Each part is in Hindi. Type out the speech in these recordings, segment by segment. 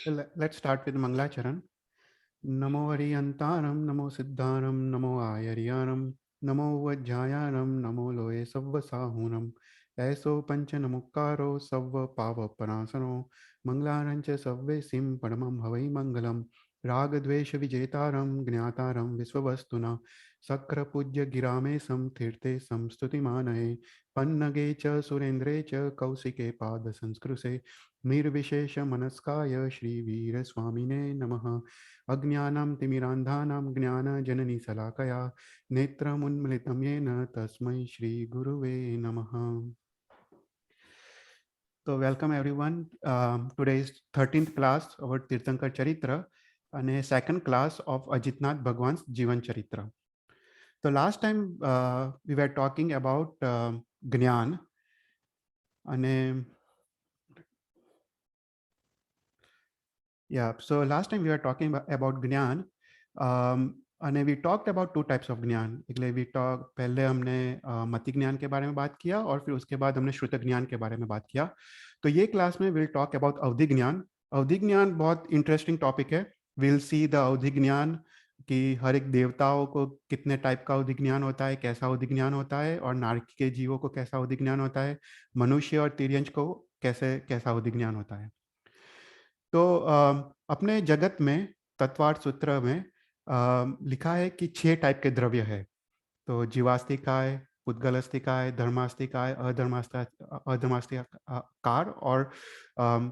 Let's start with Mangalacharan. Namo Ariyantaram, Namo Siddharam, Namo Ayariyanam, Namo Vajjayanam, Namo Loe Savva Sahunam, Aiso Pancha Namukaro, Savva Pava Panasano, Mangalarancha Savve Sim Padamam Havai Mangalam, Ragadvesha Vijetaram, Gnataram Visvavastuna, Sakra Pujya Girame Sam Tirte Samstuti Manahe, Pannage Cha Surendre Cha Kausike Pada Sanskruse, निर्विशेष मनस्काय श्री वीर स्वामिने नमः अज्ञानं तिमिरान्धानां ज्ञानजननी शलाकया नेत्रमुन्मिलितं येन तस्मै श्री गुरुवे नमः. So welcome everyone. Today is 13th class of our Tirthankar Charitra and a second class of Ajitnath Bhagwan's Jivan Charitra. So last time we were talking about Gnan and yeah, so last time we were talking about Gnan, and we talked about two types of ज्ञान. We talk पहले हमने मति ज्ञान के बारे में बात किया और फिर उसके बाद हमने श्रुत ज्ञान के बारे में बात किया. तो ये क्लास में विल टॉक अबाउट अवधि ज्ञान. अवधि ज्ञान बहुत इंटरेस्टिंग टॉपिक है. विल सी द अवधि ज्ञान कि हर एक देवताओं को कितने टाइप का अवधि ज्ञान होता है, कैसा अवधि ज्ञान होता है, और नारकी के जीवों को कैसा अवधि ज्ञान होता है, मनुष्य और तिर्यंश को कैसा अवधि ज्ञान होता है. तो अपने जगत में तत्वार्थ सूत्र में लिखा है कि 6 टाइप के द्रव्य है. तो जीवास्तिकाय, पुद्गलस्तिकाय, धर्मास्तिकाय, अधर्मास्तिकार और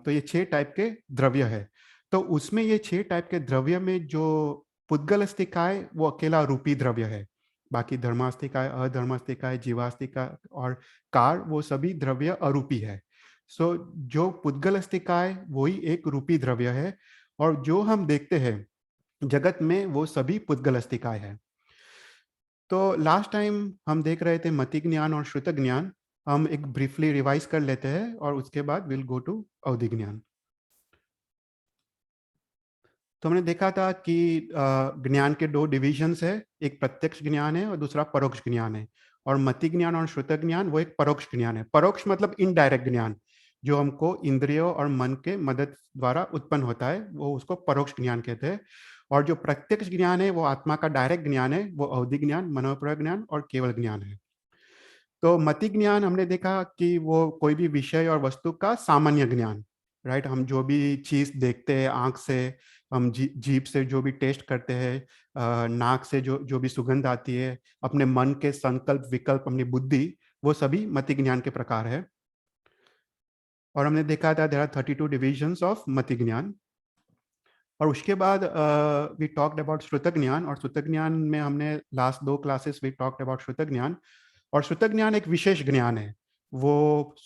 तो ये 6 टाइप के द्रव्य है. तो उसमें ये 6 टाइप के द्रव्य में जो पुद्गलस्तिकाय वो अकेला रूपी द्रव्य है. बाकी धर्मास्तिकाय, अधर्मास्तिकाय, जीवास्तिकाय और कार वो सभी द्रव्य अरूपी है. सो जो पुद्गलस्तिकाय वही एक रूपी द्रव्य है और जो हम देखते हैं जगत में वो सभी पुद्गलस्तिकाय है. तो लास्ट टाइम हम देख रहे थे मति ज्ञान और श्रुत ज्ञान. हम एक ब्रीफली रिवाइज कर लेते हैं और उसके बाद विल गो टू अवधि ज्ञान. तो हमने देखा था कि ज्ञान के 2 डिविजन्स है. एक प्रत्यक्ष ज्ञान है और दूसरा परोक्ष ज्ञान है. और मति ज्ञान और श्रुत ज्ञान वो एक परोक्ष ज्ञान है. परोक्ष मतलब इनडायरेक्ट ज्ञान जो हमको इंद्रियों और मन के मदद द्वारा उत्पन्न होता है, वो उसको परोक्ष ज्ञान कहते हैं. और जो प्रत्यक्ष ज्ञान है वो आत्मा का डायरेक्ट ज्ञान है, वो अवधि ज्ञान, मनोपर ज्ञान और केवल ज्ञान है. तो मति ज्ञान हमने देखा कि वो कोई भी विषय और वस्तु का सामान्य ज्ञान, राइट. हम जो भी चीज देखते हैं आंख से, हम जीभ से जो भी टेस्ट करते हैं, नाक से जो जो भी सुगंध आती है, अपने मन के संकल्प विकल्प, अपनी बुद्धि, वो सभी मति ज्ञान के प्रकार है. और हमने देखा था देयर आर 32 डिविजन्स ऑफ मति ज्ञान. और उसके बाद we talked about shrut gyan. और श्रुत ज्ञान में हमने last 2 classes we talked about shrut gyan. और श्रुत ज्ञान एक विशेष ज्ञान है. वो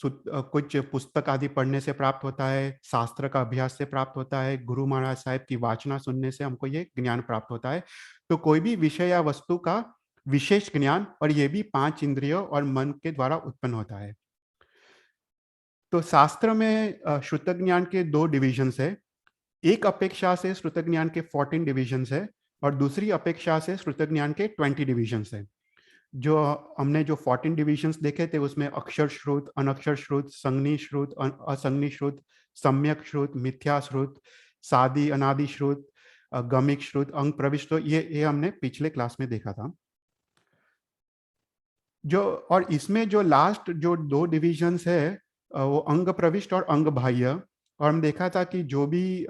कुछ पुस्तक आदि पढ़ने से प्राप्त होता है, शास्त्र का अभ्यास से प्राप्त होता है, गुरु महाराज साहिब की वाचना सुनने से हमको ये ज्ञान प्राप्त होता है. तो कोई भी विषय या वस्तु का विशेष ज्ञान, और ये भी 5 इंद्रियों और मन के द्वारा उत्पन्न होता है. तो शास्त्र में श्रुत ज्ञान के 2 डिविजन्स है. एक अपेक्षा से श्रुत ज्ञान के 14 डिविजन्स है और दूसरी अपेक्षा से श्रुत ज्ञान के 20 डिविजन्स है. जो हमने जो 14 डिविजन्स देखे थे उसमें अक्षर श्रुत, अनक्षर श्रुत, संज्ञी श्रुत, असंज्ञी श्रुत, सम्यक श्रुत, मिथ्या श्रुत, सादी अनादि श्रुत, गमिक श्रुत, अंग प्रविष्ट, तो ये हमने पिछले क्लास में देखा था. जो और इसमें जो लास्ट जो 2 डिविजन्स है वो अंग प्रविष्ट और अंग बाह्य. और हम देखा था कि जो भी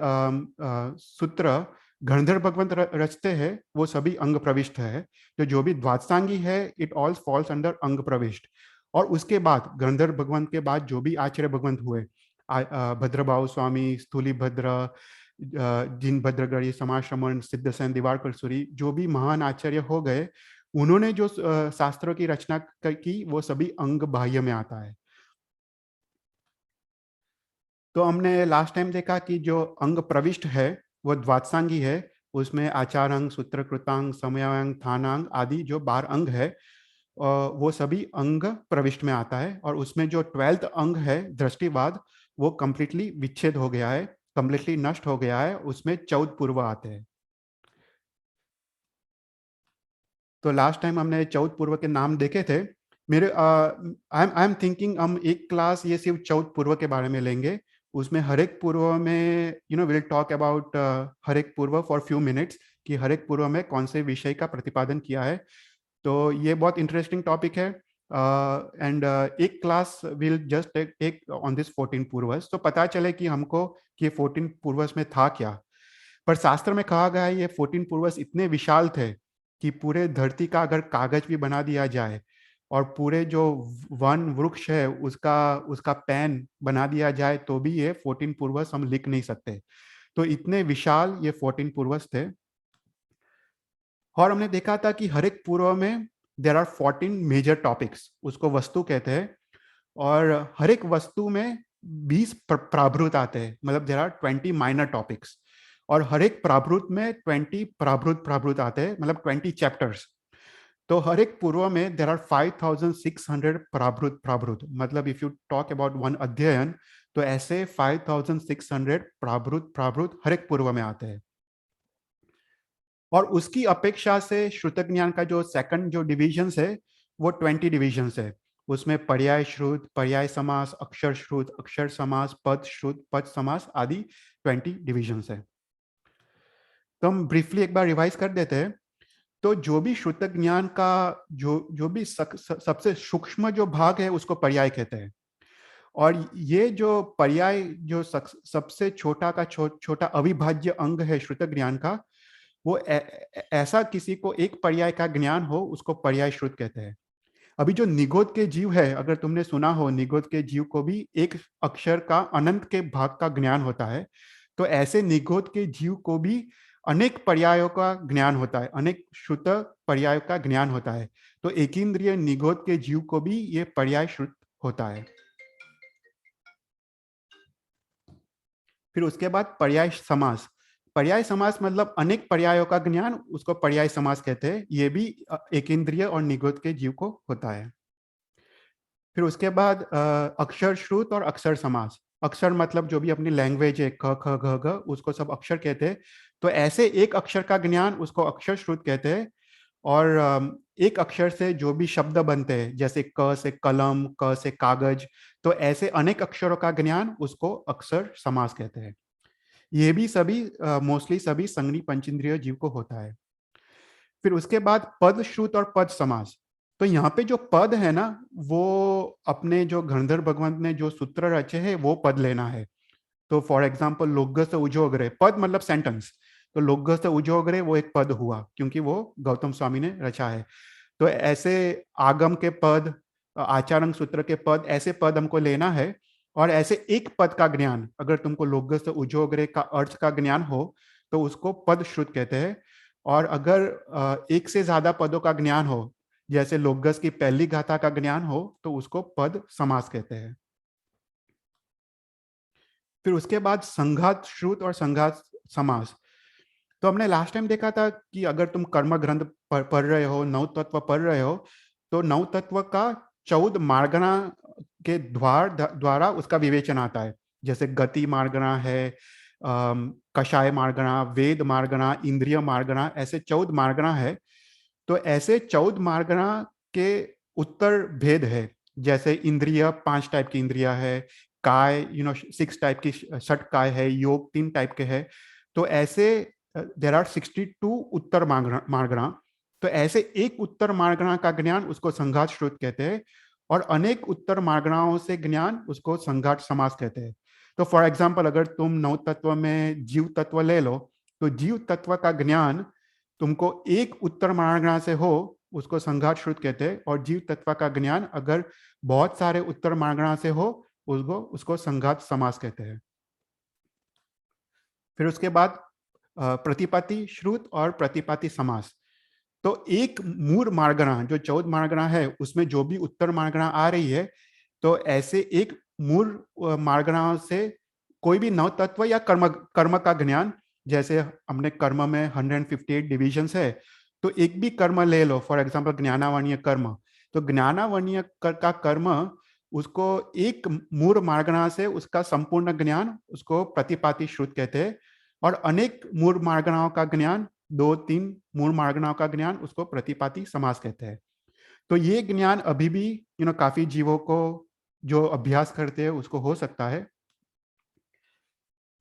सूत्र गणधर भगवंत रचते हैं वो सभी अंग प्रविष्ट है. तो जो भी द्वादशांगी है इट ऑल फॉल्स अंडर अंग प्रविष्ट. और उसके बाद गणधर भगवंत के बाद जो भी आचार्य भगवंत हुए, भद्रभाव स्वामी, स्थूली भद्र, जिन भद्रगढ़ी, समाश्रमण, सिद्धसेन, दिवाकर सूरी, जो भी महान आचार्य हो गए, उन्होंने जो शास्त्रों की रचना की वो सभी अंग बाह्य में आता है. तो हमने लास्ट टाइम देखा कि जो अंग प्रविष्ट है वो द्वादशांगी है. उसमें आचारांग, सूत्र कृतांग, समयांग, थानांग आदि जो 12 अंग है वो सभी अंग प्रविष्ट में आता है. और उसमें जो 12th अंग है दृष्टिवाद, वो कंप्लीटली विच्छेद हो गया है, कंप्लीटली नष्ट हो गया है. उसमें 14 पूर्व आते हैं. तो लास्ट टाइम हमने 14 पूर्व के नाम देखे थे. मेरे आई एम थिंकिंग हम एक क्लास ये सिर्फ 14 पूर्व के बारे में लेंगे उसमें हर एक पूर्व में विल टॉक अबाउट हर एक पूर्व फॉर फ्यू मिनट्स कि हर एक पूर्व में कौन से विषय का प्रतिपादन किया है। तो ये बहुत इंटरेस्टिंग टॉपिक है। एंड एक class will just take on this 14 पूर्वज, तो पता चले कि हमको कि 14 पूर्वज में था क्या। पर शास्त्र में कहा गया है ये 14 पूर्वज इतने विशाल थे कि पूरे धरती का अगर कागज भी बना दिया जाए और पूरे जो वन वृक्ष है उसका उसका पैन बना दिया जाए तो भी ये 14 पूर्वज हम लिख नहीं सकते। तो इतने विशाल ये 14 पूर्वज थे। और हमने देखा था कि हर एक पूर्व में देर आर 14 मेजर टॉपिक्स, उसको वस्तु कहते हैं। और हर एक वस्तु में 20 प्राभृत आते हैं, मतलब देर आर 20 माइनर टॉपिक्स। और हर एक प्राभृत में 20 प्राभृत आते हैं, मतलब 20 चैप्टर्स। तो हर एक पूर्व में देर आर 5600 प्राभृत, मतलब if you talk about one अध्ययन तो ऐसे 5600 प्राभृत हर एक पूर्व में आते हैं। और उसकी अपेक्षा से श्रुत ज्ञान का जो सेकंड जो डिविजन्स है वो 20 डिविजन्स है। उसमें पर्याय श्रुत, पर्याय समास, अक्षर श्रुत, अक्षर समास, पद श्रुत, पद समास आदि 20 डिविजन्स है। तो हम ब्रीफली एक बार रिवाइज कर देते हैं। तो जो भी श्रुत ज्ञान का जो भी सबसे सूक्ष्म जो भाग है उसको पर्याय कहते हैं। और ये जो पर्याय जो सबसे छोटा का छोटा अविभाज्य अंग है श्रुत ज्ञान का, वो ऐसा किसी को एक पर्याय का ज्ञान हो उसको पर्याय श्रुत कहते हैं। अभी जो निगोद के जीव है, अगर तुमने सुना हो, निगोद के जीव को भी एक अक्षर का अनंत के भाग का ज्ञान होता है। तो ऐसे निगोद के जीव को भी अनेक पर्यायों का ज्ञान होता है, अनेक श्रुत पर्यायों का ज्ञान होता है। तो एकींद्रिय निगोद के जीव को भी ये पर्याय श्रुत होता है। फिर उसके बाद पर्याय समास। पर्याय समास मतलब अनेक पर्यायों का ज्ञान, उसको पर्याय समास कहते हैं। ये भी एकेंद्रिय और निगोद के जीव को होता है। फिर उसके बाद अक्षर श्रुत और अक्षर समास। अक्षर मतलब जो भी अपनी लैंग्वेज है, क ख ग घ, उसको सब अक्षर कहते हैं। तो ऐसे एक अक्षर का ज्ञान उसको अक्षर श्रुत कहते हैं। और एक अक्षर से जो भी शब्द बनते हैं, जैसे क से कलम, क से कागज, तो ऐसे अनेक अक्षरों का ज्ञान उसको अक्षर समास कहते हैं। ये भी सभी मोस्टली सभी संज्ञी पंचेंद्रिय जीव को होता है। फिर उसके बाद पद श्रुत और पद समास। तो यहाँ पे जो पद है ना, वो अपने जो गंधर्व भगवंत ने जो सूत्र रचे हैं वो पद लेना है। तो फॉर एग्जाम्पल लोग्य से उजोगरे, पद मतलब सेंटेंस। तो लोग्य से उजोगरे वो एक पद हुआ क्योंकि वो गौतम स्वामी ने रचा है। तो ऐसे आगम के पद, आचारण सूत्र के पद, ऐसे पद हमको लेना है। और ऐसे एक पद का ज्ञान, अगर तुमको लोग्य से उजोगरे का अर्थ का ज्ञान हो तो उसको पद श्रुत कहते हैं। और अगर एक से ज्यादा पदों का ज्ञान हो, जैसे लोग्यस की पहली गाथा का ज्ञान हो, तो उसको पद समास कहते हैं। फिर उसके बाद संघात श्रुत और संघात समास। तो हमने लास्ट टाइम देखा था कि अगर तुम कर्म ग्रंथ पढ़ रहे हो, नव तत्व पढ़ रहे हो, तो नव तत्व का 14 मार्गना के द्वारा उसका विवेचन आता है। जैसे गति मार्गना है, कषाय मार्गना, वेद मार्गना, इंद्रिय मार्गना, ऐसे 14 मार्गना है। तो ऐसे 14 मार्गना के उत्तर भेद है। जैसे इंद्रिय 5 टाइप की इंद्रिया है, काय 6 टाइप की षट काय है, योग 3 टाइप के है। तो ऐसे देर आर 62 उत्तर मार्गणा। तो ऐसे एक उत्तर मार्गणा का ज्ञान उसको संघात श्रुत कहते हैं। और अनेक उत्तर मार्गणाओं से ज्ञान उसको संघात समास कहते हैं। तो फॉर एग्जाम्पल अगर तुम नव तत्व में जीव तत्व ले लो, तो जीव तत्व का ज्ञान तुमको एक उत्तर मार्गणा से हो उसको संघात श्रुत कहते हैं। और जीव तत्व का ज्ञान अगर बहुत सारे उत्तर मार्गणा से हो उसको संघात समास कहते हैं। फिर उसके बाद प्रतिपाति श्रुत और प्रतिपाति समास। तो एक मूर मार्गणा जो 14 मार्गणा है उसमें जो भी उत्तर मार्गणा आ रही है, तो ऐसे एक मूल मार्गणा से कोई भी नव तत्व या कर्म कर्म का ज्ञान, जैसे हमने कर्म में 158 डिविजन्स है, तो एक भी कर्म ले लो, फॉर एग्जांपल ज्ञानावरणीय कर्म। तो ज्ञानावरणीय का कर्म उसको एक मूल मार्गणा से उसका संपूर्ण ज्ञान उसको प्रतिपाति श्रुत कहते हैं। और अनेक मूल मार्गणाओं का ज्ञान, 2-3 मूल मार्गणाओं का ज्ञान उसको प्रतिपाति समास कहते हैं। तो ये ज्ञान अभी भी काफी जीवों को जो अभ्यास करते हैं उसको हो सकता है।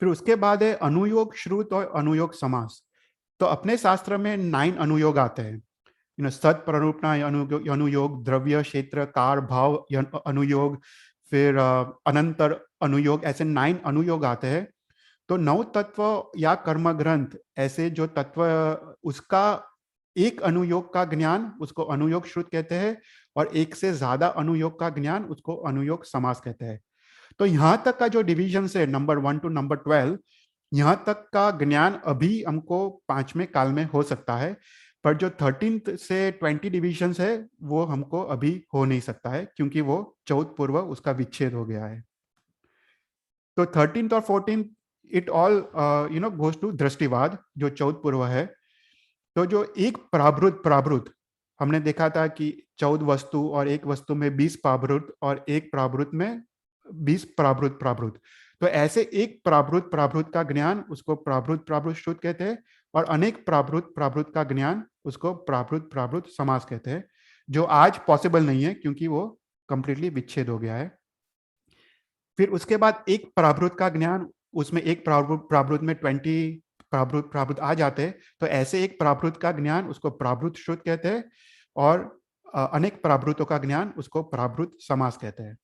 फिर उसके बाद है अनुयोग श्रुत और अनुयोग समास। तो अपने शास्त्र में 9 अनुयोग आते हैं, सत प्ररूपणा अनुयोग, अनुयोग, द्रव्य, क्षेत्र, कार, भाव अनुयोग, फिर अनंतर अनुयोग, ऐसे 9 अनुयोग आते हैं। तो नौ तत्व या कर्म ग्रंथ ऐसे जो तत्व, उसका एक अनुयोग का ज्ञान उसको अनुयोग श्रुत कहते हैं, और एक से ज्यादा अनुयोग का ज्ञान उसको अनुयोग समास कहते हैं। तो यहां तक का जो डिवीजन है नंबर 1 टू नंबर 12, यहां तक का ज्ञान अभी हमको 5वें काल में हो सकता है, पर जो 13 से 20 डिविजन है वो हमको अभी हो नहीं सकता है, क्योंकि वो 14 पूर्व उसका विच्छेद हो गया है। तो 13 और 14 इट ऑल गोज टू दृष्टिवाद, जो 14 पूर्व है। तो जो एक प्राभृत हमने देखा था कि 14 वस्तु और एक वस्तु में 20 प्राभृत और एक प्राभृत में 20 प्राभृत। तो ऐसे एक प्राभृत का ज्ञान उसको प्राभृत श्रुत कहते हैं, और अनेक प्राभृत का ज्ञान उसको प्राभृत समास कहते हैं, जो आज पॉसिबल नहीं है क्योंकि वो कंप्लीटली विच्छेद हो गया है। फिर उसके बाद एक प्राभृत का ज्ञान, उसमें एक प्राभृत में 20 प्राभृत आ जाते हैं, तो ऐसे एक प्राभृत का ज्ञान उसको प्राभृत श्रुत कहते हैं, और अनेक प्राभृतों का ज्ञान उसको प्राभृत समास कहते हैं।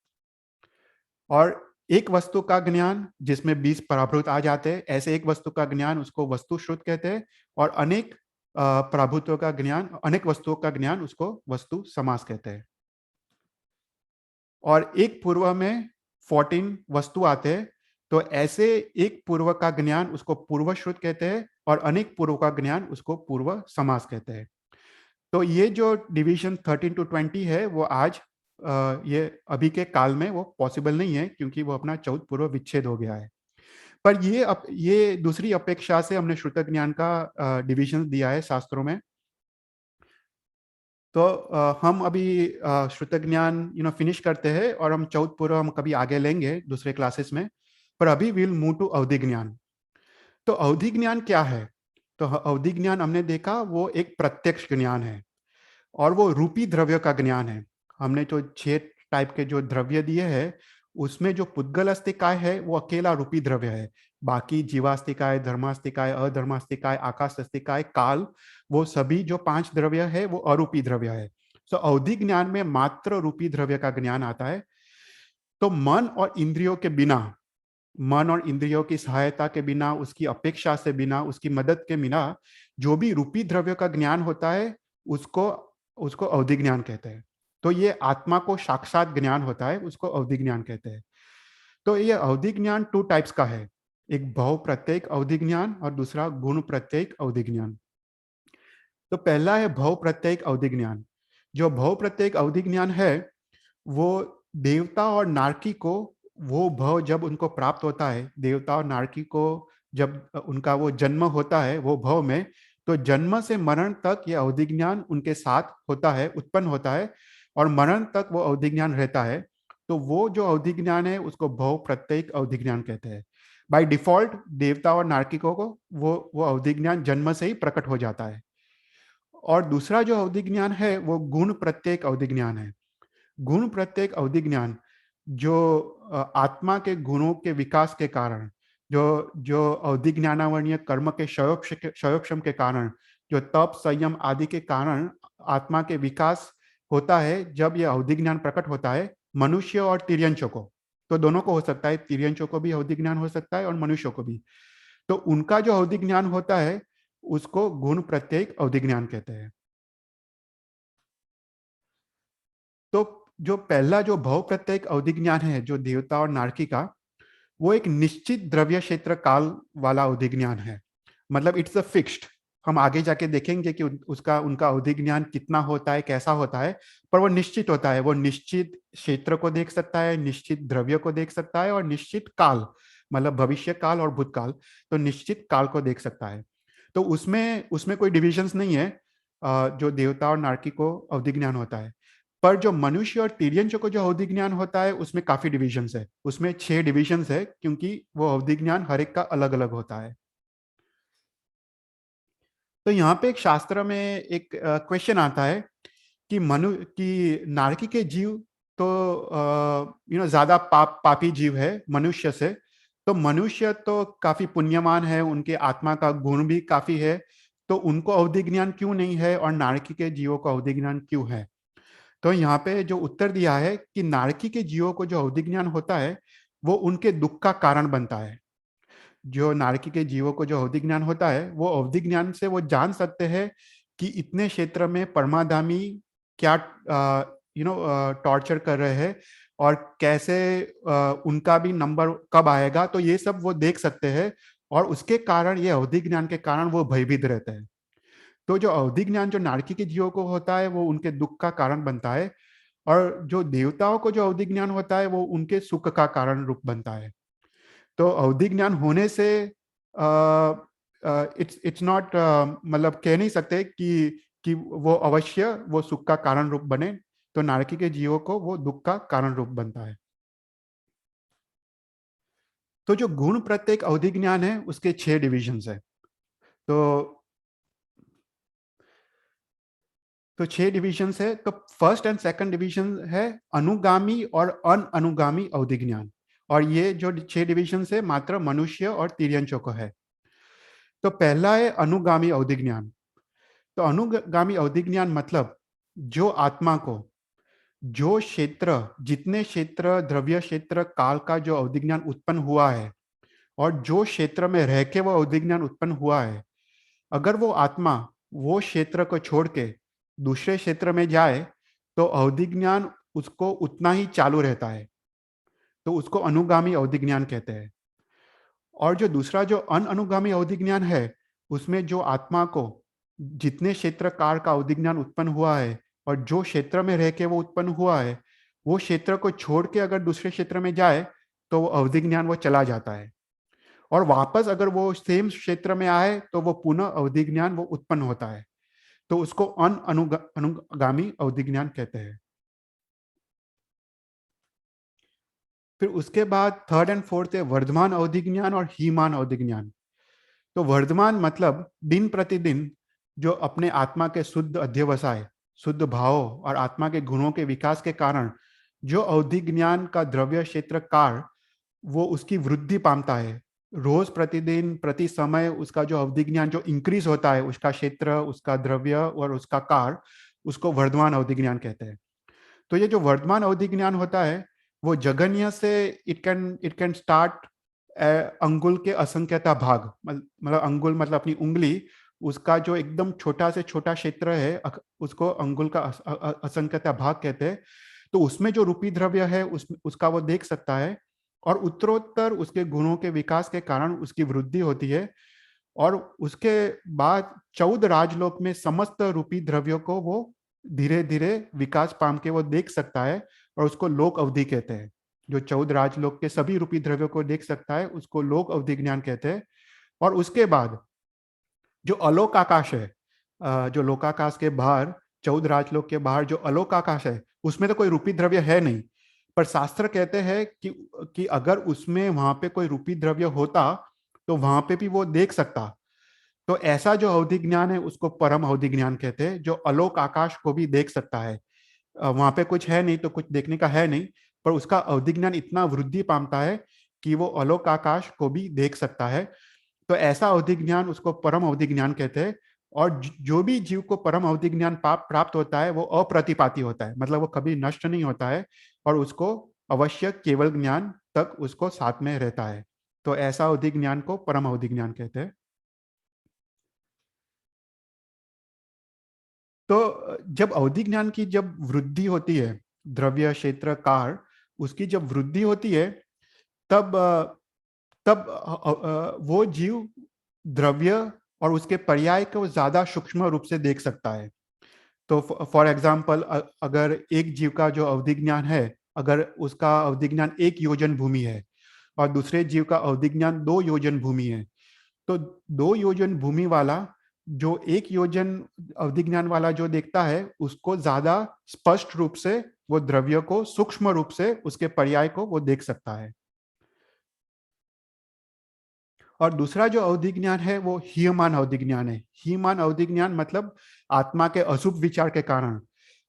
और एक वस्तु का ज्ञान जिसमें 20 प्राभृत आ जाते हैं, ऐसे एक वस्तु का ज्ञान उसको वस्तु श्रुत कहते हैं, और अनेक प्राभृतों का ज्ञान, अनेक वस्तुओं का ज्ञान उसको वस्तु समास कहते हैं। और एक पूर्व में 14 वस्तु आते हैं, तो ऐसे एक पूर्व का ज्ञान उसको पूर्व श्रुत कहते हैं, और अनेक पूर्व का ज्ञान उसको पूर्व समास कहते हैं। तो ये जो डिवीजन 13 टू 20 है वो आज ये अभी के काल में वो पॉसिबल नहीं है, क्योंकि वो अपना 14 पूर्व विच्छेद हो गया है। पर ये दूसरी अपेक्षा से हमने श्रुत ज्ञान का डिवीजन दिया है शास्त्रों में। तो हम अभी श्रुत ज्ञान फिनिश करते हैं, और हम 14 पूर्व हम कभी आगे लेंगे दूसरे क्लासेस में। पर अभी विल मूव टू अवधि ज्ञान। तो अवधि ज्ञान क्या है? तो अवधि ज्ञान हमने देखा वो एक प्रत्यक्ष ज्ञान है, और वो रूपी द्रव्य का ज्ञान है। हमने जो 6 टाइप के जो द्रव्य दिए हैं, उसमें जो पुद्गल अस्तिकाय है वो अकेला रूपी द्रव्य है। बाकी जीवास्तिकाय, धर्मास्तिकाय, अधर्मास्तिकाय, आकाश अस्तिकाय, काल, वो सभी जो 5 द्रव्य है वो अरूपी द्रव्य है। तो अवधि ज्ञान में मात्र रूपी द्रव्य का ज्ञान आता है। तो मन और इंद्रियों के बिना, मन और इंद्रियों की सहायता के बिना, उसकी अपेक्षा से बिना, उसकी मदद के बिना जो भी रूपी द्रव्य का ज्ञान होता है, उसको उसको अवधि ज्ञान कहते हैं। तो ये आत्मा को साक्षात ज्ञान होता है, उसको अवधि ज्ञान कहते हैं। तो ये अवधि ज्ञान 2 टाइप्स का है, एक भाव प्रत्येक अवधि ज्ञान और दूसरा गुण प्रत्येक अवधि ज्ञान। तो पहला है भाव प्रत्येक अवधि ज्ञान। जो भाव प्रत्येक अवधि ज्ञान है, वो देवता और नारकी को, वो भव जब उनको प्राप्त होता है, देवता और नारकी को जब उनका वो जन्म होता है वो भव में, तो जन्म से मरण तक ये अवधि ज्ञान उनके साथ होता है, उत्पन्न होता है, और मरण तक वो अवधि ज्ञान रहता है। तो वो जो अवधि ज्ञान है उसको भव प्रत्येक अवधि ज्ञान कहते हैं। बाय डिफॉल्ट देवता और नारकिकों को वो अवधि ज्ञान जन्म से ही प्रकट हो जाता है। और दूसरा जो अवधि ज्ञान है वो गुण प्रत्येक अवधि ज्ञान है। गुण प्रत्येक अवधि ज्ञान जो आत्मा के गुणों के विकास के कारण, जो जो अवधि ज्ञानावरणीय कर्म के क्षयोक्षम के कारण, जो तप संयम आदि के कारण आत्मा के विकास होता है, जब यह अवधि ज्ञान प्रकट होता है मनुष्य और तिर्यंचों को, तो दोनों को हो सकता है, तिर्यंचों को भी अवधि ज्ञान हो सकता है और मनुष्यों को भी। तो उनका जो अवधि ज्ञान होता है उसको गुण प्रत्येक अवधि ज्ञान कहते हैं। तो जो पहला जो भव प्रत्येक अवधि ज्ञान है, जो देवता और नारकी का, वो एक निश्चित द्रव्य क्षेत्र काल वाला अवधि ज्ञान है। मतलब इट्स अ फिक्स्ड। हम आगे जाके देखेंगे कि उसका उनका अवधि ज्ञान कितना होता है, कैसा होता है, पर वो निश्चित होता है। वो निश्चित क्षेत्र को देख सकता है, निश्चित द्रव्य को देख सकता है, और निश्चित काल, मतलब भविष्य काल और भूतकाल, तो निश्चित काल को देख सकता है। तो उसमें उसमें कोई डिविजन्स नहीं है जो देवता और नारकी को अवधि ज्ञान होता है। पर जो मनुष्य और तिर्यंचों को जो अवधि ज्ञान होता है उसमें काफी डिविजन्स है, उसमें 6 डिविजन्स है, क्योंकि वो अवधि ज्ञान हर एक का अलग अलग होता है। तो यहाँ पे एक शास्त्र में एक क्वेश्चन आता है कि नारकी के जीव तो ज्यादा पापी जीव है मनुष्य से, तो मनुष्य तो काफी पुण्यवान है, उनके आत्मा का गुण भी काफी है, तो उनको अवधि ज्ञान क्यों नहीं है और नारकी के जीवों को अवधि ज्ञान क्यों है? तो यहाँ पे जो उत्तर दिया है कि नारकी के जीवों को जो अवधि ज्ञान होता है वो उनके दुख का कारण बनता है। जो नारकी के जीवों को जो अवधि ज्ञान होता है वो अवधि ज्ञान से वो जान सकते हैं कि इतने क्षेत्र में परमाधामी क्या टॉर्चर कर रहे हैं और कैसे उनका भी नंबर कब आएगा, तो ये सब वो देख सकते हैं और उसके कारण, ये अवधि ज्ञान के कारण वो भयभीत रहते हैं। तो जो अवधि ज्ञान जो नारकी के जीवों को होता है वो उनके दुख का कारण बनता है, और जो देवताओं को जो अवधि ज्ञान होता है वो उनके सुख का कारण रूप बनता है। तो अवधि ज्ञान होने से इट्स इट्स नॉट, मतलब कह नहीं सकते कि वो अवश्य वो सुख का कारण रूप बने, तो नारकी के जीवों को वो दुख का कारण रूप बनता है। तो जो गुण प्रत्येक अवधि ज्ञान है उसके 6 डिविजन्स है। तो 6 डिविजन्स है। तो फर्स्ट एंड सेकंड डिवीजन है अनुगामी और अनअनुगामी अवधि ज्ञान, और ये जो 6 डिविजन्स है मात्र मनुष्य और तिर्यंचों को है। तो पहला है अनुगामी अवधि ज्ञान। तो अनुगामी अवधि ज्ञान मतलब जो आत्मा को जो क्षेत्र, जितने क्षेत्र, द्रव्य क्षेत्र, काल का जो अवधि ज्ञान उत्पन्न हुआ है और जो क्षेत्र में रह के वो अवधि ज्ञान उत्पन्न हुआ है, अगर वो आत्मा वो क्षेत्र को छोड़ के दूसरे क्षेत्र में जाए तो अवधि ज्ञान उसको उतना ही चालू रहता है, तो उसको अनुगामी अवधि ज्ञान कहते हैं। और जो दूसरा जो अनुगामी अवधि ज्ञान है उसमें जो आत्मा को जितने क्षेत्र काल का अवधि ज्ञान उत्पन्न हुआ है और जो क्षेत्र में रह के वो उत्पन्न हुआ है, वो क्षेत्र को छोड़ के अगर दूसरे क्षेत्र में जाए तो वो अवधि ज्ञान वो चला जाता है, और वापस अगर वो सेम क्षेत्र में आए तो वो पुनः अवधि ज्ञान वो उत्पन्न होता है, तो उसको अनुगामी अवधि ज्ञान कहते हैं। फिर उसके बाद थर्ड एंड फोर्थ है वर्धमान अवधि ज्ञान और हीमान अवधि ज्ञान। तो वर्धमान मतलब दिन प्रतिदिन जो अपने आत्मा के शुद्ध अध्यवसाय, शुद्ध भाव और आत्मा के गुणों के विकास के कारण जो अवधि ज्ञान का द्रव्य क्षेत्र काल वो उसकी वृद्धि पाता है, रोज प्रतिदिन प्रति समय उसका जो अवधि ज्ञान जो इंक्रीज होता है, उसका क्षेत्र, उसका द्रव्य और उसका काल, उसको वर्धमान अवधि ज्ञान कहते हैं। तो ये जो वर्धमान अवधि ज्ञान होता है वो जगन्य से इट कैन स्टार्ट अंगुल के असंख्यता भाग, मतलब अंगुल मतलब अपनी उंगली, उसका जो एकदम छोटा से छोटा क्षेत्र है उसको अंगुल का असंख्यता भाग कहते हैं। तो उसमें जो रूपी द्रव्य है उसका वो देख सकता है, और उत्तरोत्तर उसके गुणों के विकास के कारण उसकी वृद्धि होती है, और उसके बाद 14 राजलोक में समस्त रूपी द्रव्यों को वो धीरे धीरे विकास पाम के वो देख सकता है, और उसको लोक अवधि कहते हैं। जो 14 राजलोक के सभी रूपी द्रव्यों को देख सकता है उसको लोक अवधि ज्ञान कहते हैं। और उसके बाद जो अलोक आकाश है, जो लोकाकाश के बाहर, 14 राजलोक के बाहर जो अलोक आकाश है उसमें तो कोई रूपी द्रव्य है नहीं, पर शास्त्र कहते हैं कि अगर उसमें वहां पे कोई रूपी द्रव्य होता तो वहां पे भी वो देख सकता। तो ऐसा जो अवधि ज्ञान है उसको परम अवधि ज्ञान कहते हैं, जो अलोक आकाश को भी देख सकता है। वहां पे कुछ है नहीं तो कुछ देखने का है नहीं, पर उसका अवधि ज्ञान इतना वृद्धि पाता है कि वो अलोक आकाश को भी देख सकता है। तो ऐसा अवधि ज्ञान उसको परम अवधि ज्ञान कहते हैं। और जो भी जीव को परम अवधि ज्ञान प्राप्त होता है वो अप्रतिपाती होता है, मतलब वो कभी नष्ट नहीं होता है, और उसको अवश्य केवल ज्ञान तक उसको साथ में रहता है। तो ऐसा अवधि ज्ञान को परम अवधि ज्ञान कहते हैं। तो जब अवधि ज्ञान की जब वृद्धि होती है, द्रव्य क्षेत्र काल, उसकी जब वृद्धि होती है तब वो जीव द्रव्य और उसके पर्याय को ज्यादा सूक्ष्म रूप से देख सकता है। तो फॉर एग्जाम्पल अगर एक जीव का जो अवधि ज्ञान है, अगर उसका अवधि ज्ञान 1 योजन भूमि है और दूसरे जीव का अवधि ज्ञान 2 योजन भूमि है, तो 2 योजन भूमि वाला जो 1 योजन अवधि ज्ञान वाला जो देखता है उसको ज्यादा स्पष्ट रूप से वो द्रव्य को सूक्ष्म रूप से उसके पर्याय को वो देख सकता है। और दूसरा जो अवधि ज्ञान है वो हीयमान अवधि ज्ञान है। हीयमान अवधि ज्ञान मतलब आत्मा के अशुभ विचार के कारण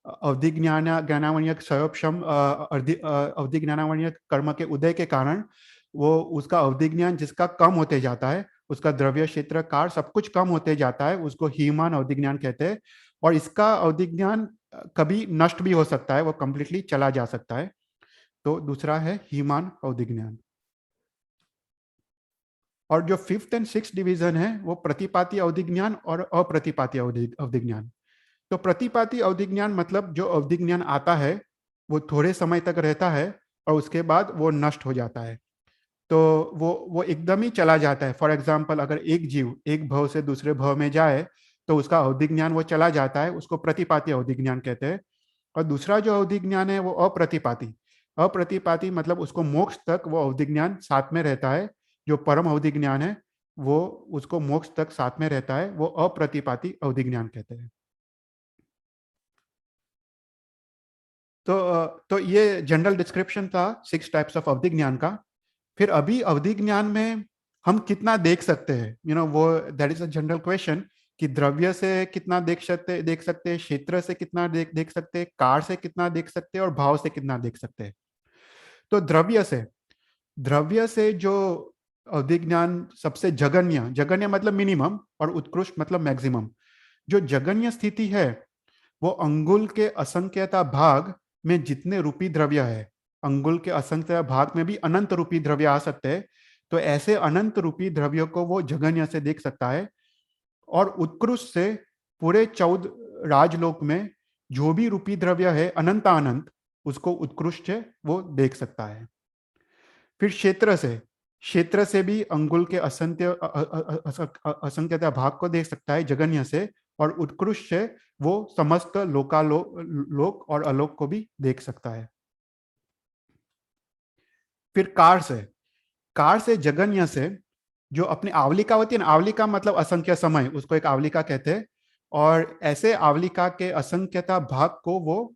अवधि ज्ञानावरणीय क्षयोपशम अवधि ज्ञानावरणीय कर्म के उदय के कारण वो उसका अवधि ज्ञान जिसका कम होते जाता है, उसका द्रव्य क्षेत्र काल सब कुछ कम होते जाता है, उसको हीमान अवधि ज्ञान कहते हैं। और इसका अवधि ज्ञान कभी नष्ट भी हो सकता है, वो कंप्लीटली चला जा सकता है। तो दूसरा है हीमान अवधि ज्ञान। और जो फिफ्थ एंड सिक्स डिवीजन है वो प्रतिपाती अवधि ज्ञान और अप्रतिपाती अवधि ज्ञान। तो प्रतिपाती अवधि ज्ञान मतलब जो अवधि ज्ञान आता है वो थोड़े समय तक रहता है और उसके बाद वो नष्ट हो जाता है। तो वो एकदम ही चला जाता है। फॉर एग्जाम्पल, अगर एक जीव एक भव से दूसरे भव में जाए तो उसका अवधि ज्ञान वो चला जाता है, उसको प्रतिपाती अवधि ज्ञान कहते हैं। और दूसरा जो अवधि ज्ञान है वो अप्रतिपाती। अप्रतिपाती मतलब उसको मोक्ष तक वो अवधि ज्ञान साथ में रहता है। जो परम अवधि ज्ञान है वो उसको मोक्ष तक साथ में रहता है, वो अप्रतिपाती अवधि ज्ञान कहते हैं। तो ये जनरल डिस्क्रिप्शन था 6 टाइप्स ऑफ अवधि ज्ञान का। फिर अभी अवधि ज्ञान में हम कितना देख सकते हैं, वो that is a general question, कि द्रव्य से कितना देख सकते हैं, क्षेत्र से कितना देख सकते हैं, काल से कितना देख सकते हैं और भाव से कितना देख सकते हैं। तो द्रव्य से जो अवधि ज्ञान सबसे जगन्य जगन्य मतलब मिनिमम और उत्कृष्ट मतलब मैक्सिमम, जो जगन्य स्थिति है वो अंगुल के असंख्यता भाग में जितने रूपी द्रव्य है, अंगुल के असंख्य भाग में भी अनंत रूपी द्रव्य आ सकते हैं। तो ऐसे अनंत रूपी द्रव्यों को वो जगन्य से देख सकता है। और उत्कृष्ट से पूरे 14 राजलोक में जो भी रूपी द्रव्य है अनंत उसको उत्कृष्ट से वो देख सकता है। फिर क्षेत्र से भी अंगुल के असंख्यता भाग को देख सकता है जगन्य से। और उत्कृष्ट से वो समस्त लोक और अलोक को भी देख सकता है। फिर कार से जगन्य से जो अपनी आवलिका होती है ना, आवलिका मतलब असंख्य समय, उसको एक आवलिका कहते हैं। और ऐसे आवलिका के असंख्यता भाग को वो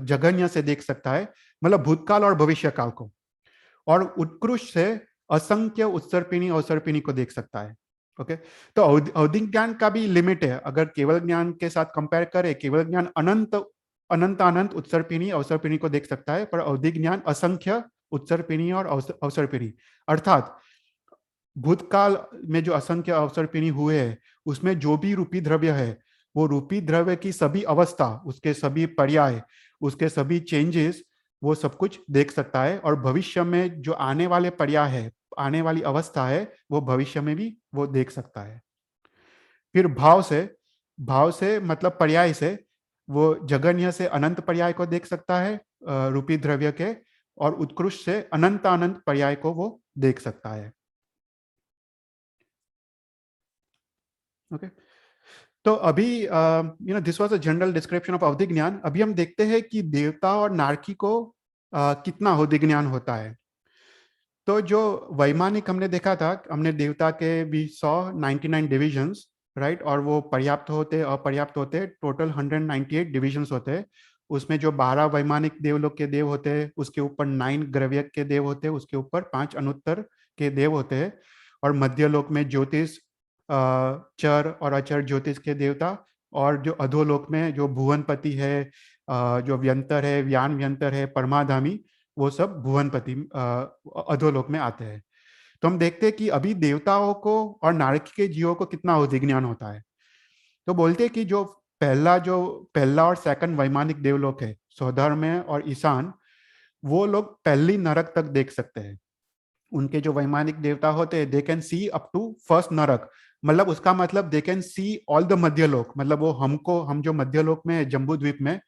जगन्य से देख सकता है, मतलब भूतकाल और भविष्य काल को। और उत्कृष्ट से असंख्य उत्सर्पिणी अवसर्पिणी को देख सकता है। ओके। तो अवधि ज्ञान का भी लिमिट है। अगर केवल ज्ञान के साथ कंपेयर करें, केवल ज्ञान अनंत अनंत अनंत उत्सर्पिणी अवसर्पिणी को देख सकता है, पर अवधि ज्ञान असंख्य उत्सर्पिणी और अवसर्पिणी, अर्थात भूतकाल में जो असंख्य अवसर्पिणी हुए हैं उसमें जो भी रूपी द्रव्य है वो रूपी द्रव्य की सभी अवस्था, उसके सभी पर्याय, उसके सभी चेंजेस, वो सब कुछ देख सकता है। और भविष्य में जो आने वाले पर्याय है, आने वाली अवस्था है, वो भविष्य में भी वो देख सकता है। फिर भाव से मतलब पर्याय से वो जगन्य से अनंत पर्याय को देख सकता है रूपी द्रव्य के। और उत्कृष्ट से अनंत अनंत पर्याय को वो देख सकता है। ओके। तो अभी this was a general description of अवधि ज्ञान। अभी हम देखते हैं कि देवता और नारकी को कितना अवधि ज्ञान होता है। तो जो वैमानिक हमने देखा था, हमने देवता के भी 199 डिविजन्स, राइट, और वो पर्याप्त होते अपर्याप्त होते, टोटल 198 डिविजन्स होते हैं। उसमें जो 12 वैमानिक देवलोक के देव होते हैं, उसके ऊपर 9 ग्रव्य के देव होते हैं, उसके ऊपर 5 अनुत्तर के देव होते हैं। और मध्यलोक में ज्योतिष, चर और अचर ज्योतिष के देवता। और जो अधोलोक में जो भुवनपति है, जो व्यंतर है, व्यान व्यंतर है, परमाधामी, वो सब भुवनपति अधोलोक में आते हैं। तो हम देखते हैं कि अभी देवताओं को और नारकी के जीवों को कितना अवधि ज्ञान होता है। तो बोलते हैं कि जो पहला और सेकंड वैमानिक देवलोक है, स्वधर्म और ईशान, वो लोग पहली नरक तक देख सकते हैं। उनके जो वैमानिक देवता होते हैं, they can see up to first नरक। मतलब उसका मतलब they can see all the मध्यलोक, मतलब वो हम जो मध्यलोक में है, जम्बू द्वीप में,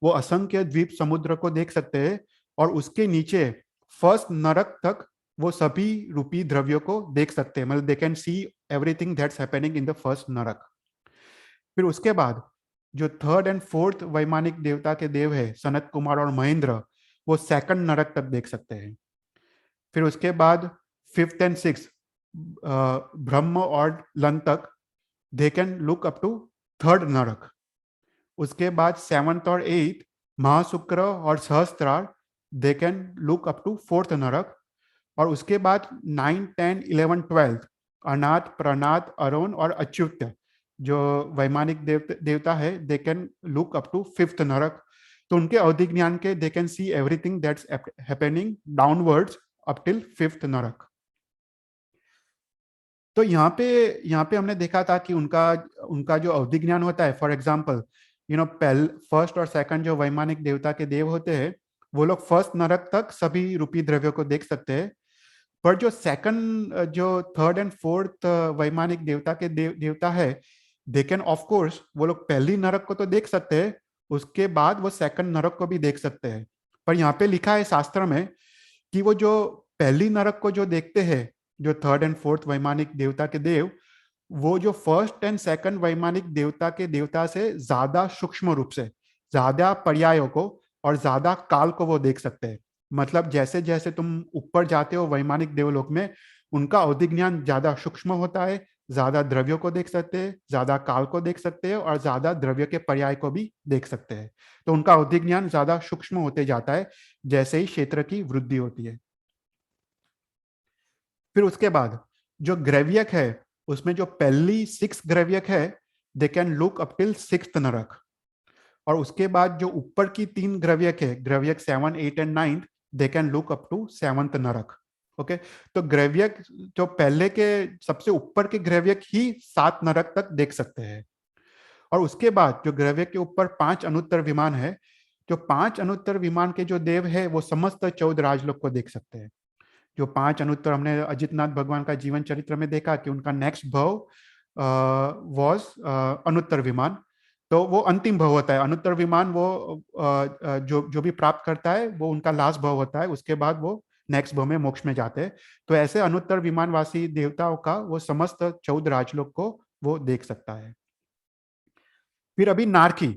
वो असंख्य द्वीप समुद्र को देख सकते हैं। और उसके नीचे फर्स्ट नरक तक वो सभी रूपी द्रव्यों को देख सकते हैं, मतलब they can see everything that's happening in the first नरक। फिर उसके बाद जो थर्ड एंड फोर्थ वैमानिक देवता के देव है, सनत कुमार और महेंद्र, वो सेकंड नरक तक देख सकते हैं। फिर उसके बाद फिफ्थ एंड सिक्स ब्रह्म और लन तक, they can look up to third नरक। उसके बाद सेवंथ और एट्थ महाशुक्र और सहस्त्रार, they can look up to fourth नरक। और उसके बाद 9, 10, 11, 12 अनाथ, प्रनाथ, अरुण और अच्युत्य जो वैमानिक देवता है, they can look up to fifth narak. तो उनके अवधि ज्ञान के they can see everything that's happening downwards up till 5th narak. तो यहाँ पे हमने देखा था कि उनका उनका जो अवधि ज्ञान होता है, फॉर एग्जाम्पल फर्स्ट और सेकंड जो वैमानिक देवता के देव होते हैं, वो लोग फर्स्ट नरक तक सभी रूपी द्रव्यों को देख सकते हैं। पर जो सेकंड, जो थर्ड एंड फोर्थ वैमानिक देवता के देवता है, दे कैन ऑफ कोर्स, वो लोग पहली नरक को तो देख सकते हैं, उसके बाद वो सेकंड नरक को भी देख सकते हैं। पर यहाँ पे लिखा है शास्त्र में कि वो जो पहली नरक को जो देखते हैं, जो थर्ड एंड फोर्थ वैमानिक देवता के देव, वो जो फर्स्ट एंड सेकंड वैमानिक देवता के देवता से ज्यादा सूक्ष्म रूप से, ज्यादा पर्यायों को और ज्यादा काल को वो देख सकते हैं। मतलब जैसे जैसे तुम ऊपर जाते हो वैमानिक देवलोक में, उनका अवधि ज्ञान ज्यादा सूक्ष्म होता है, ज्यादा द्रव्यों को देख सकते हैं, ज्यादा काल को देख सकते हैं और ज्यादा द्रव्य के पर्याय को भी देख सकते हैं। तो उनका अवधि ज्ञान ज्यादा सूक्ष्म होते जाता है जैसे ही क्षेत्र की वृद्धि होती है। फिर उसके बाद जो ग्रैवियक है, उसमें जो पहली 6 ग्रैवियक है, they can look up till 6th नरक। और उसके बाद जो ऊपर की 3 ग्रैवियक है, ग्रैवियक 7, 8 and 9, they can look up to 7th narak. Okay, तो ग्रैवियक जो पहले के सबसे ऊपर के ग्रैवियक ही 7 नरक तक देख सकते हैं। और उसके बाद जो ग्रैवियक के ऊपर 5 अनुत्तर विमान है, जो 5 अनुत्तर विमान के जो देव है, वो समस्त 14 राजलोक को देख सकते हैं। जो 5 अनुत्तर हमने अजितनाथ भगवान का जीवन चरित्र में देखा कि उनका नेक्स्ट भव वॉज अनुत्तर विमान। तो वो अंतिम भव होता है। अनुत्तर विमान वो जो जो भी प्राप्त करता है वो उनका लास्ट भव होता है, उसके बाद वो नेक्स्ट भव में मोक्ष में जाते हैं। तो ऐसे अनुत्तर विमानवासी देवताओं का वो समस्त 14 राजलोक को वो देख सकता है। फिर अभी नारकी,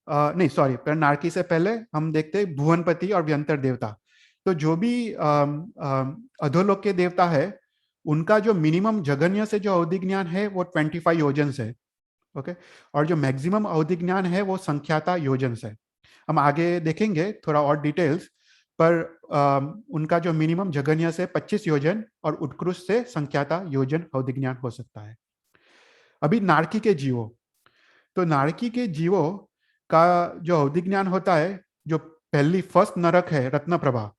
नहीं सॉरी, पर नारकी से पहले हम देखते हैं भुवनपति और व्यंतर देवता। तो जो भी अधोलोक के देवता है, उनका जो मिनिमम जगन्य से जो अवधि ज्ञान है वो 25 योजन है। ओके, और जो मैक्सिमम अवधि ज्ञान है वो संख्याता योजन है। हम आगे देखेंगे थोड़ा और डिटेल्स, पर उनका जो मिनिमम जगन्य से 25 योजन और उत्कृष्ट से संख्याता योजन अवधि ज्ञान हो सकता है। अभी नारकी के जीवों, तो नारकी के जीवों का जो अवधि ज्ञान होता है, जो पहली फर्स्ट नरक है रत्न प्रभा,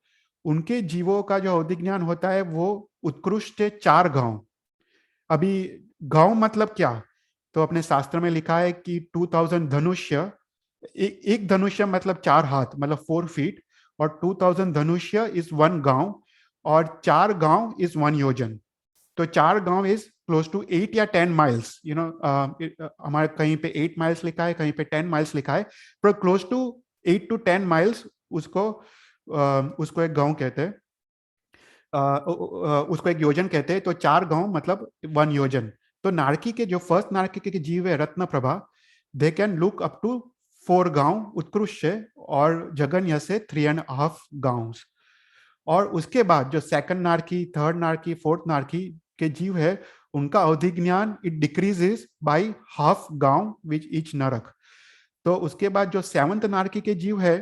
उनके जीवों का जो अवधि ज्ञान होता है वो उत्कृष्ट 4 गांव। अभी गांव मतलब क्या, तो अपने शास्त्र में लिखा है कि 2000 धनुष्य, एक धनुष्य मतलब 4 हाथ, मतलब 4 फीट, और 2000 धनुष्य इज 1 गांव, और 4 गांव इज 1 योजन। तो 4 गांव इज क्लोज टू 8 या 10 माइल्स। हमारे कहीं पे 8 माइल्स लिखा है, कहीं पे 10 माइल्स लिखा है, पर क्लोज टू 8 to 10 माइल्स उसको एक गांव कहते हैं, उसको एक योजन कहते हैं। तो 4 गांव मतलब 1 योजन। तो नारकी के जो फर्स्ट नारकी के जीव है रत्न प्रभा, they can look up to 4 गांव उत्कृष्ट से, और जगन्य से 3.5 गांव। और उसके बाद जो सेकंड नारकी, थर्ड नारकी, फोर्थ नारकी के जीव है, उनका अवधि ज्ञान इट डिक्रीजेस बाय हाफ गांव विच ईच नरक। तो उसके बाद जो 7th नारकी के जीव है,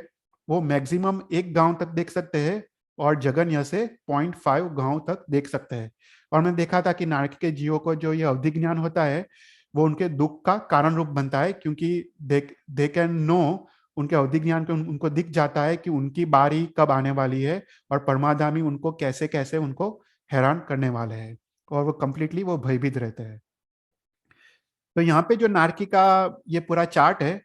वो मैक्सिमम 1 गांव तक देख सकते हैं, और जगन्य से 0.5 गांव तक देख सकते हैं। और मैंने देखा था कि नारकी के जीवों को जो ये अवधि ज्ञान होता है, वो उनके दुख का कारण रूप बनता है, क्योंकि दे कैन नो, उनके अवधि ज्ञान को उनको दिख जाता है कि उनकी बारी कब आने वाली है, और परमाधामी उनको कैसे कैसे उनको हैरान करने वाले हैं, और वो कंप्लीटली वो भयभीत रहते हैं। तो यहाँ पे जो नारकी का ये पूरा चार्ट है,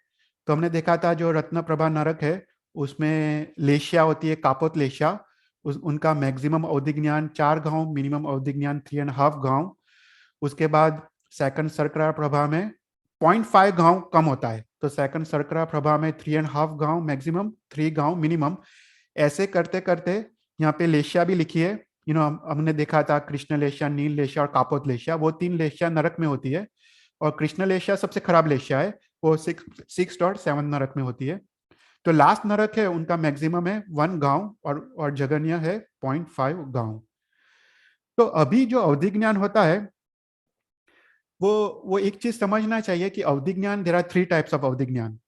तो हमने देखा था जो रत्न प्रभा नरक है, उसमें लेशिया होती है, कापोत लेशिया, उनका मैक्सिमम अवधि ज्ञान 4 गांव, मिनिमम अवधि ज्ञान 3.5 गांव। उसके बाद सेकंड सरकरा प्रभा में 0.5 गांव कम होता है, तो सेकंड सरकरा प्रभा में 3.5 गांव मैक्सिमम, 3 गांव मिनिमम। ऐसे करते करते यहाँ पे लेशिया भी लिखी है। हमने देखा था कृष्ण लेशिया, नील लेशिया और कापोत लेशिया, वो 3 लेशिया नरक में होती है, और कृष्ण लेशिया सबसे खराब लेशिया है, वो 6.7 नरक में होती है। तो लास्ट नरक है उनका मैक्सिमम है 1 गांव, और जगन्य है 0.5 गांव। तो अभी जो अवधि ज्ञान होता है, वो एक चीज समझना चाहिए कि अवधि ज्ञान, देयर आर 3 टाइप्स ऑफ अवधि ज्ञान।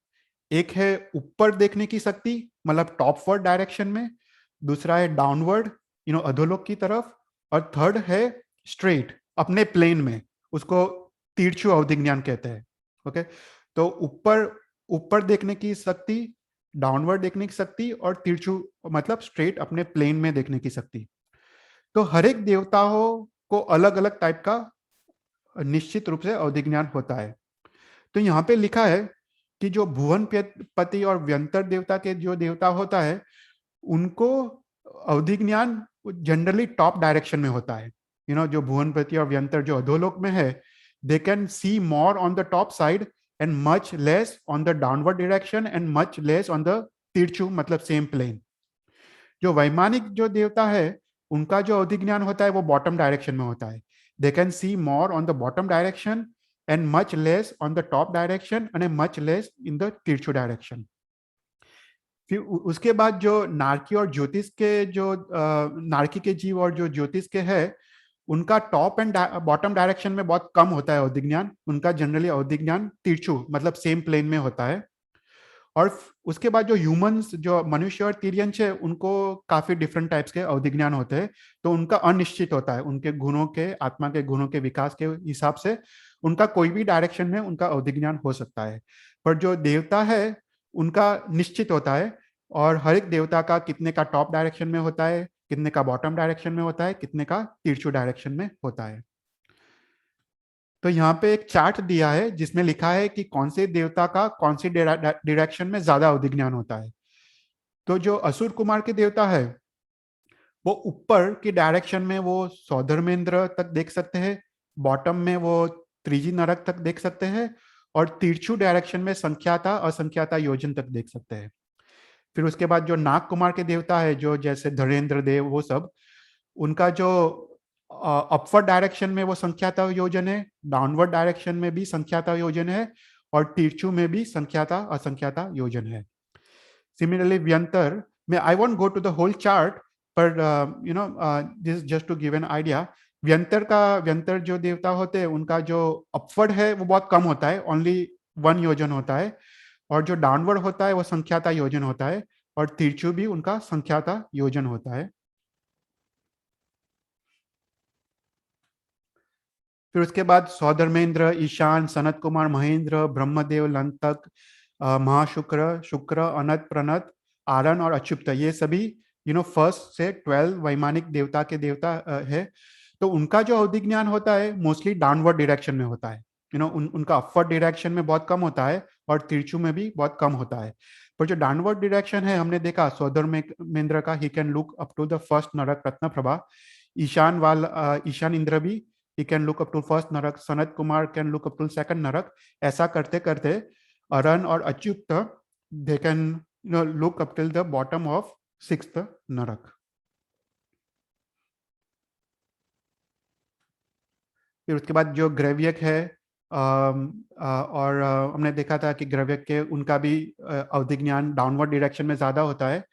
एक है ऊपर देखने की शक्ति, मतलब टॉपवर्ड डायरेक्शन में। दूसरा है डाउनवर्ड, अधोलोक की तरफ। और थर्ड है स्ट्रेट, अपने प्लेन में, उसको तिरछू अवधि ज्ञान कहते हैं। ओके, तो ऊपर ऊपर देखने की शक्ति, डाउनवर्ड देखने की शक्ति, और तिरछू मतलब स्ट्रेट अपने प्लेन में देखने की शक्ति। तो हर एक देवताओं को अलग अलग टाइप का निश्चित रूप से अवधि ज्ञान होता है। तो यहाँ पे लिखा है कि जो भुवन पति और व्यंतर देवता के जो देवता होता है, उनको अवधि ज्ञान जनरली टॉप डायरेक्शन में होता है। जो भुवनपति और व्यंतर जो अधोलोक में है, they can see more on the top side and much less on the downward direction and much less on the तिरछू, मतलब सेम प्लेन। जो वैमानिक जो देवता है, उनका जो अवधि ज्ञान होता है वो बॉटम डायरेक्शन में होता है। They can see more on the bottom direction and much less on the top direction and much less in the तिरछू डायरेक्शन। फिर उसके बाद जो नारकी और ज्योतिष के जो नारकी के जीव और जो ज्योतिष के है, उनका टॉप एंड बॉटम डायरेक्शन में बहुत कम होता है अवधि ज्ञान। उनका जनरली अवधि ज्ञान तिरछू, मतलब सेम प्लेन में होता है। और उसके बाद जो ह्यूमंस, जो मनुष्य और तिर्यंश है, उनको काफी डिफरेंट टाइप्स के अवधि ज्ञान होते हैं। तो उनका अनिश्चित होता है, उनके गुणों के, आत्मा के गुणों के विकास के हिसाब से उनका कोई भी डायरेक्शन में उनका अवधि ज्ञान हो सकता है। पर जो देवता है, उनका निश्चित होता है। और हर एक देवता का कितने का टॉप डायरेक्शन में होता है, कितने का बॉटम डायरेक्शन में होता है, कितने का तिरछू डायरेक्शन में होता है। तो यहाँ पे एक चार्ट दिया है जिसमें लिखा है कि कौन से देवता का कौन सी डायरेक्शन में ज्यादा अवधि ज्ञान होता है। तो जो असुर कुमार के देवता है, वो ऊपर की डायरेक्शन में वो सौधर्मेंद्र तक देख सकते हैं, बॉटम में वो त्रिजी नरक तक देख सकते हैं, और तिरछू डायरेक्शन में संख्याता असंख्याता योजन तक देख सकते हैं। फिर उसके बाद जो नाग कुमार के देवता है, जो जैसे धरेंद्र देव, वो सब, उनका जो अपवर्ड डायरेक्शन में वो संख्याता योजन है, डाउनवर्ड डायरेक्शन में भी संख्याता योजन है, और तिरछू में भी संख्याता असंख्याता योजन है। सिमिलरली व्यंतर में, I won't go to the whole chart, पर this just to give an idea. व्यंतर जो देवता होते हैं, उनका जो अपवर्ड है वो बहुत कम होता है, ओनली 1 योजन होता है। और जो डाउनवर्ड होता है वो संख्याता योजन होता है, और तिरछू भी उनका संख्याता योजन होता है। फिर उसके बाद सौधर्मेंद्र, ईशान, सनत कुमार, महेंद्र, ब्रह्मदेव, लंतक, महाशुक्र, शुक्र, अनत, प्रणत, आरन और अच्युत, ये सभी फर्स्ट से 12 वैमानिक देवता के देवता है। तो उनका जो अवधि ज्ञान होता है मोस्टली डाउनवर्ड डायरेक्शन में होता है। उनका अपवर्ड डायरेक्शन में बहुत कम होता है, और तिरछू में भी बहुत कम होता है। पर जो डाउनवर्ड डायरेक्शन है, हमने देखा सौधर्मेंद्र का, he can look up to the first narak Ratna Prabha. Ishan Indra भी, he can look up to first narak. Sanat Kumar can look up to second narak. ऐसा करते करते अरन और Achyut, they can look up till the bottom of 6th narak. फिर उसके बाद जो ग्रैव्यक है, और हमने देखा था कि ग्रैव्यक के उनका भी अवधि ज्ञान डाउनवर्ड डायरेक्शन में ज्यादा होता है।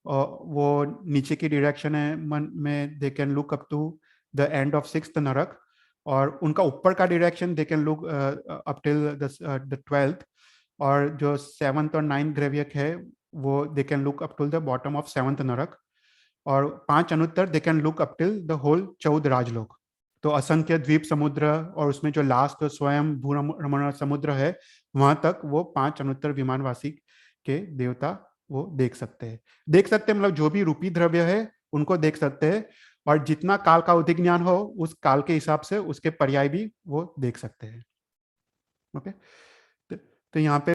वो नीचे की डायरेक्शन है मन में, they can look up to the end of 6th नरक। और उनका ऊपर का direction they can look up till the 12th। और जो 7th और 9th ग्रैव्यक है, वो they can look up till the bottom of 7th नरक। और 5 अनुत्तर they can look up till the whole 14 राजलोक। तो असंख्य द्वीप समुद्र, और उसमें जो लास्ट स्वयं भूरमण समुद्र है, वहां तक वो 5 अनुत्तर विमानवासी के देवता वो देख सकते हैं, मतलब जो भी रूपी द्रव्य है उनको देख सकते हैं। और जितना काल का उदिक ज्ञान हो, उस काल के हिसाब से उसके पर्याय भी वो देख सकते हैं। ओके, तो यहाँ पे